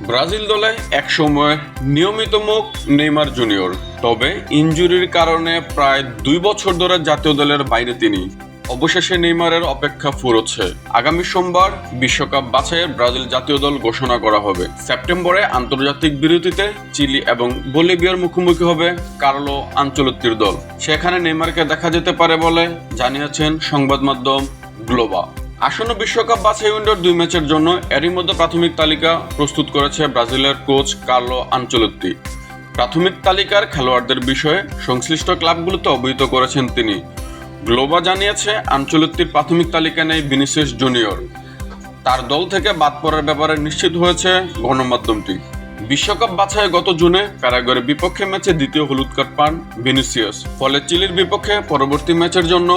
Brazil দলে একসময় নিয়মিত মুখ নেইমার জুনিয়র, তবে ইনজুরির কারণে প্রায় 2 বছর ধরে জাতীয় দলের বাইরে তিনি। অবশেষে নেইমারের অপেক্ষা ফুরোচ্ছে। আগামী সোমবার বিশ্বকাপ বাছাইয়ের ব্রাজিল জাতীয় দল ঘোষণা করা হবে। সেপ্টেম্বরে আন্তর্জাতিক বিরতিতে চিলি এবং বলিভিয়ার মুখোমুখি হবে কার্লো আনচেলত্তির দল। সেখানে নেইমারকে দেখা যেতে পারে বলে জানিয়েছেন সংবাদ মাধ্যম গ্লোবা। আসন্ন বিশ্বকাপ বাছাই উইন্ডোর 2 ম্যাচের জন্য এরই মধ্যে প্রাথমিক তালিকা প্রস্তুত করেছে ব্রাজিলের কোচ কার্লো আনচেলত্তি। প্রাথমিক তালিকার খেলোয়াড়দের বিষয়ে সংশ্লিষ্ট ক্লাবগুলোতে অবহিত করেছেন তিনি। গ্লোবা জানিয়েছে, আনচেলত্তির প্রাথমিক তালিকা নেই ভিনিসিয়াস জুনিয়র। তার দল থেকে বাদ পড়ার ব্যাপারে নিশ্চিত হয়েছে গণমাধ্যমটি। বিশ্বকাপ বাছাই গত জুনে প্যারাগুয়ের বিপক্ষে ম্যাচে দ্বিতীয় হলুদ কার্ড পান ভিনিসিয়াস। ফলে চিলির বিপক্ষে পরবর্তী ম্যাচের জন্য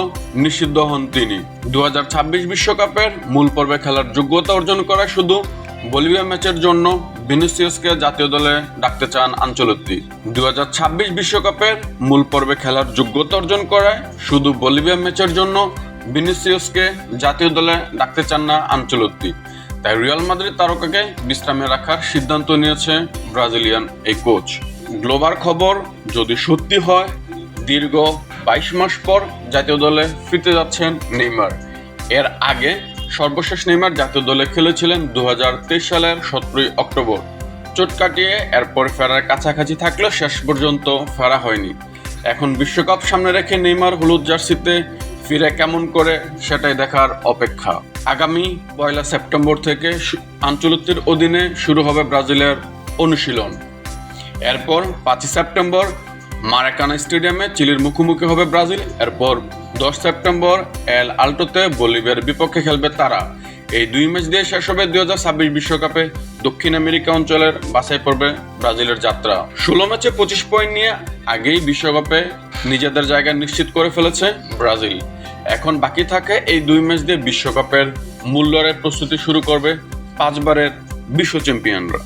নিষিদ্ধ হন তিনি। 2026 বিশ্বকাপের মূল পর্বে খেলার যোগ্যতা অর্জন করায় শুধু বলিভিয়া ম্যাচের জন্য ভিনিসিয়াসকে জাতীয় দলে ডাকতে চান আনচেলত্তি। 2026 বিশ্বকাপের মূল পর্বে খেলার যোগ্যতা অর্জন করায় শুধু বলিভিয়া ম্যাচের জন্য ভিনিসিয়াসকে জাতীয় দলে ডাকতে চান না আনচেলত্তি। তাই রিয়াল মাদ্রিদ তারকাকে বিশ্রামে রাখার সিদ্ধান্ত নিয়েছে ব্রাজিলিয়ান এই কোচ। গ্লোবার খবর, যদি সত্যি হয়, দীর্ঘ 22 মাস পর জাতীয় দলে ফিরতে যাচ্ছেন নেইমার। এর আগে সর্বশেষ নেইমার জাতীয় দলে খেলেছিলেন 2023 সালের 17 অক্টোবর। চোট কাটিয়ে এরপর ফেরার কাছাকাছি থাকলেও শেষ পর্যন্ত ফেরা হয়নি। এখন বিশ্বকাপ সামনে রেখে নেইমার হলুদ জার্সিতে ফিরে কেমন করে সেটাই দেখার অপেক্ষা। আগামী 1 সেপ্টেম্বর থেকে আনচেলত্তির অধীনে শুরু হবে ব্রাজিলের অনুশীলন। এরপর 5 সেপ্টেম্বর মারাকানা স্টেডিয়ামে চিলির মুখোমুখি হবে ব্রাজিল। এরপর 10 সেপ্টেম্বর এল আল্টোতে বলিভিয়ার বিপক্ষে খেলবে তারা। এই 2 ম্যাচ দিয়ে শেষ হবে 2026 বিশ্বকাপে দক্ষিণ আমেরিকা অঞ্চলের বাছাই পর্বে ব্রাজিলের যাত্রা। 16 ম্যাচে 25 পয়েন্ট নিয়ে আগেই বিশ্বকাপে নিজেদের জায়গা নিশ্চিত করে ফেলেছে ব্রাজিল। এখন বাকি থাকে এই 2 ম্যাচ দিয়ে বিশ্বকাপের মূল লড়াইয়ের প্রস্তুতি শুরু করবে 5 বারের বিশ্ব চ্যাম্পিয়নরা।